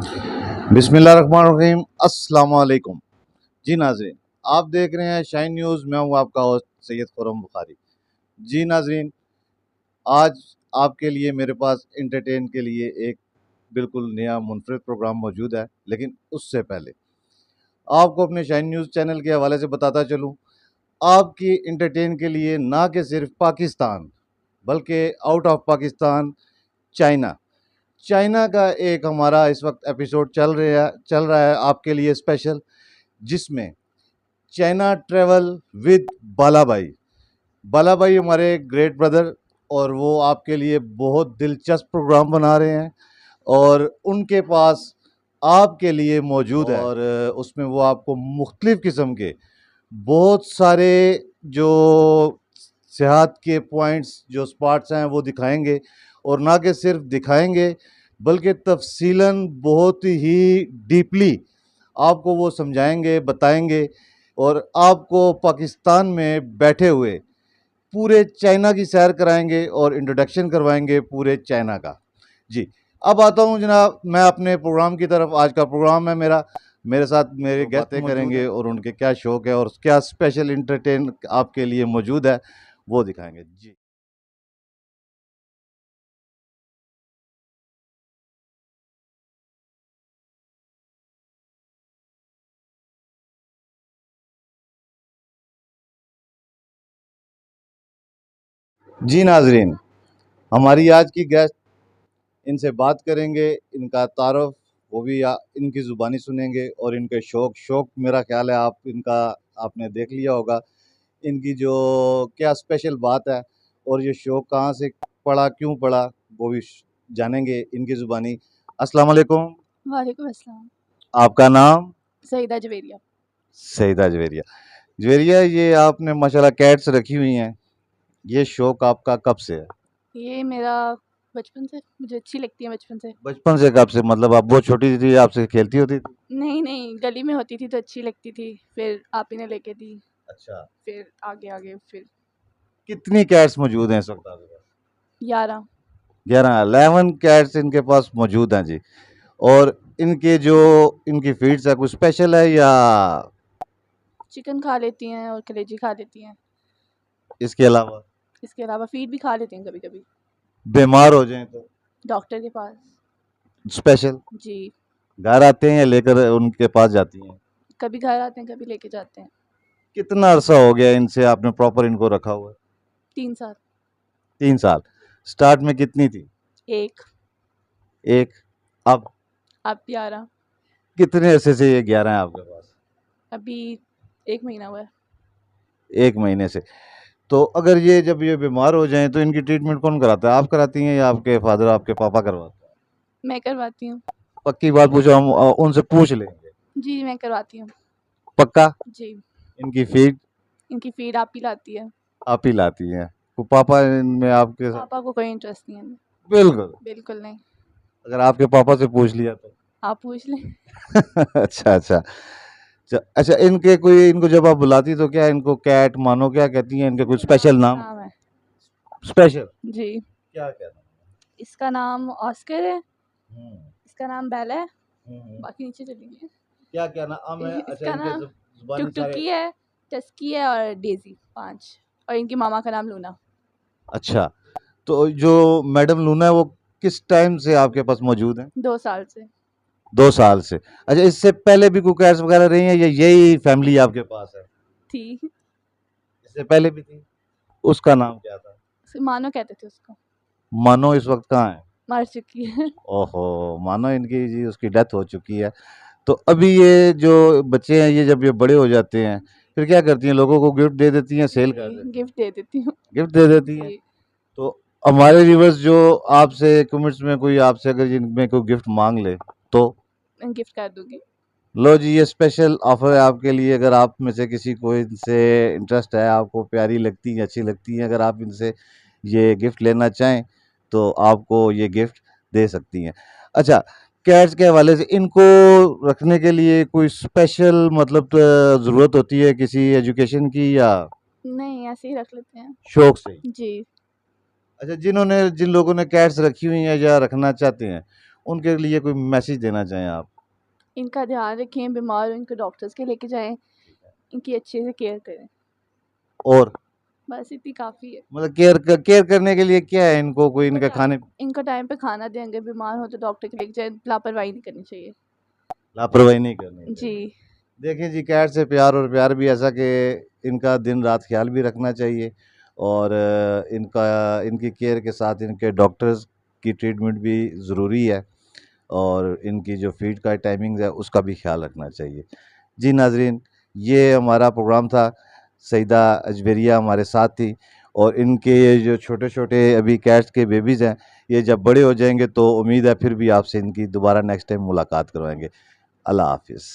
बिस्मिल्लाहिर्रहमानिर्रहीम, अस्सलाम वालेकुम। जी नाज़रीन, आप देख रहे हैं शाइन न्यूज़। मैं हूँ आपका होस्ट सैयद खुर्रम बुखारी। जी नाज़रीन, आज आपके लिए मेरे पास एंटरटेन के लिए एक बिल्कुल नया मुनफरिद प्रोग्राम मौजूद है। लेकिन उससे पहले आपको अपने शाइन न्यूज़ चैनल के हवाले से बताता चलूँ, आपकी एंटरटेन के लिए ना कि सिर्फ पाकिस्तान बल्कि out of Pakistan China China का एक हमारा इस वक्त एपिसोड चल रहा है आपके लिए स्पेशल, जिसमें China travel with Balabhai. Balabhai हमारे ग्रेट ब्रदर, और वो आपके लिए बहुत दिलचस्प प्रोग्राम बना रहे हैं और उनके पास आपके लिए मौजूद है। और उसमें वो आपको मुख्तलिफ़ किस्म के बहुत सारे जो सेहत के पॉइंट्स, जो स्पॉट्स हैं, वो दिखाएंगे। और ना कि सिर्फ दिखाएंगे बल्कि तफसीलन बहुत ही डीपली आपको वो समझाएंगे, बताएंगे और आपको पाकिस्तान में बैठे हुए पूरे चाइना की सैर कराएंगे और इंट्रोडक्शन करवाएंगे पूरे चाइना का। जी, अब आता हूँ जनाब मैं अपने प्रोग्राम की तरफ। आज का प्रोग्राम है मेरे साथ मेरे गेस्ट बातें करेंगे और उनके क्या शौक है और क्या स्पेशल इंटरटेन आपके लिए मौजूद है वो दिखाएंगे। जी नाजरीन, हमारी आज की गेस्ट, इनसे बात करेंगे, इनका तारुफ वो भी इनकी ज़ुबानी सुनेंगे और इनके शौक मेरा ख्याल है आप इनका आपने देख लिया होगा। इनकी जो क्या स्पेशल बात है और ये शौक कहाँ से पड़ा, क्यों पड़ा, वो भी जानेंगे इनकी ज़ुबानी। अस्सलाम वालेकुम। वालेकुम अस्सलाम। आपका नाम? सईदा जवेरिया। सईदा जवेरिया। जवेरिया, ये आपने माशाल्लाह कैट्स रखी हुई हैं, ये शौक आपका कब से है? ये मेरा बचपन से, मुझे अच्छी लगती है बचपन से। बचपन से कब से? मतलब आप बहुत छोटी थी, आपसे खेलती होती थी? नहीं, गली में होती थी तो अच्छी लगती थी, फिर आप ही ने लेके दी, अच्छा, फिर आगे आगे फिर कितनी कैट्स मौजूद हैं इस वक्त आपके पास? 11। 11 कैट्स इनके पास मौजूद हैं जी। और इनके जो इनकी फीड्स है कुछ स्पेशल है या चिकन खा लेती हैं और कलेजी खा लेती हैं। इसके अलावा इसके अलावा फीड भी खा लेती हैं कभी कभी, बीमार हो जाएं तो डॉक्टर के पास। स्पेशल जी, घर आते हैं या लेकर उनके पास जाती हैं? कभी घर आते हैं कभी लेके जाते हैं। कितना अरसा हो गया इनसे आपने प्रॉपर इनको रखा हुआ है? 3 साल। 3 साल। स्टार्ट में कितनी थी? एक। एक। अब अब 11। कितने अरसे से ये 11 है आपके पास? अभी 1 महीना हुआ है। 1 महीने से। तो अगर ये जब ये बीमार हो जाएं तो इनकी ट्रीटमेंट कौन कराता है? आप कराती हैं या आपके फादर, आपके पापा करवाते हैं? मैं करवाती हूँ। पक्की बात पूछो, हम उनसे पूछ लेंगे। जी, मैं करवाती हूँ। पक्का? जी, इनकी फीड इनकी फीड आप ही लाती है। आप ही लाती हैं? तो पापा इनमें आपके साथ? पापा को कोई इंटरेस्ट नहीं है। बिल्कुल। बिल्कुल नहीं। अगर आपके पापा से पूछ लिया तो आप पूछ लें। अच्छा अच्छा। अच्छा, इनके कोई, इनको जब आप बुलाती तो क्या इनको कैट मानो क्या कहती हैं? इनके कुछ स्पेशल नाम? नाम है। स्पेशल जी, क्या कहना? इसका नाम ऑस्कर है, हम्म इसका नाम बेल है, हम्म। बाकी नीचे चलेंगे। क्या क्या नाम है? अच्छा, इसका इनके नाम जुबानी सारे। टुकटुकी है, टस्की है और डेजी, 5। और इनकी मामा का नाम लूना। अच्छा, तो जो मैडम लूना है वो किस टाइम से आपके पास मौजूद है? 2 साल से। 2 साल से। अच्छा, इससे पहले भी कोई कैट्स वगैरह रही हैं या यही फैमिली आपके पास है? थी। इससे पहले भी थी? उसका नाम क्या था? मानो कहते थे उसको। मानो इस वक्त कहाँ है? मर चुकी है। ओहो, मानो इनकी जी उसकी डेथ हो चुकी है। तो अभी ये जो बच्चे हैं, ये जब ये बड़े हो जाते हैं फिर क्या करती हैं? लोगों को गिफ्ट दे देती हैं, सेल कर देती हैं? गिफ्ट दे देती हूँ। गिफ्ट दे देती हैं। जी, तो हमारे व्यूअर्स जो आपसे कमेंट्स में कोई आपसे अगर जिनमें कोई गिफ्ट मांग ले तो? मैं गिफ्ट कर दूंगी। लो जी, ये स्पेशल ऑफर है आपके लिए। अगर आप में से किसी को इनसे इंटरेस्ट है, आपको प्यारी लगती है, अच्छी लगती है, अगर आप इनसे ये गिफ्ट लेना चाहें तो आपको ये गिफ्ट दे सकती हैं। अच्छा, कैट्स के हवाले से इनको रखने के लिए कोई स्पेशल मतलब ज़रूरत होती है किसी एजुकेशन की या नहीं, ऐसे ही रख लेते हैं। शौक से ही? जी। अच्छा, जिन लोगों ने कैट्स रखी हुई हैं या रखना चाहते हैं उनके लिए कोई मैसेज देना चाहें आप? इनका ध्यान रखें, बीमार हो इनको डॉक्टर्स के लेके जाएँ, इनकी अच्छे से केयर करें। और बस इतनी काफ़ी है। मतलब केयर करने के लिए क्या है इनको, कोई इनका खाने इनको टाइम पे खाना दें, अगर बीमार हो तो डॉक्टर के लेके जाएँ, लापरवाही नहीं करनी चाहिए। लापरवाही नहीं करनी चाहिए। जी। देखिए जी, कैट से प्यार, और प्यार भी ऐसा कि इनका दिन रात ख्याल भी रखना चाहिए, और इनकी केयर के साथ इनके डॉक्टर्स की ट्रीटमेंट भी ज़रूरी है, और इनकी जो फीड का टाइमिंग है उसका भी ख्याल रखना चाहिए। जी नाजरीन, ये हमारा प्रोग्राम था। सईदा अजमेरिया हमारे साथ थी, और इनके ये जो छोटे छोटे अभी कैट्स के बेबीज़ हैं, ये जब बड़े हो जाएंगे तो उम्मीद है फिर भी आपसे इनकी दोबारा नेक्स्ट टाइम मुलाकात करवाएंगे। अल्लाह हाफिज़।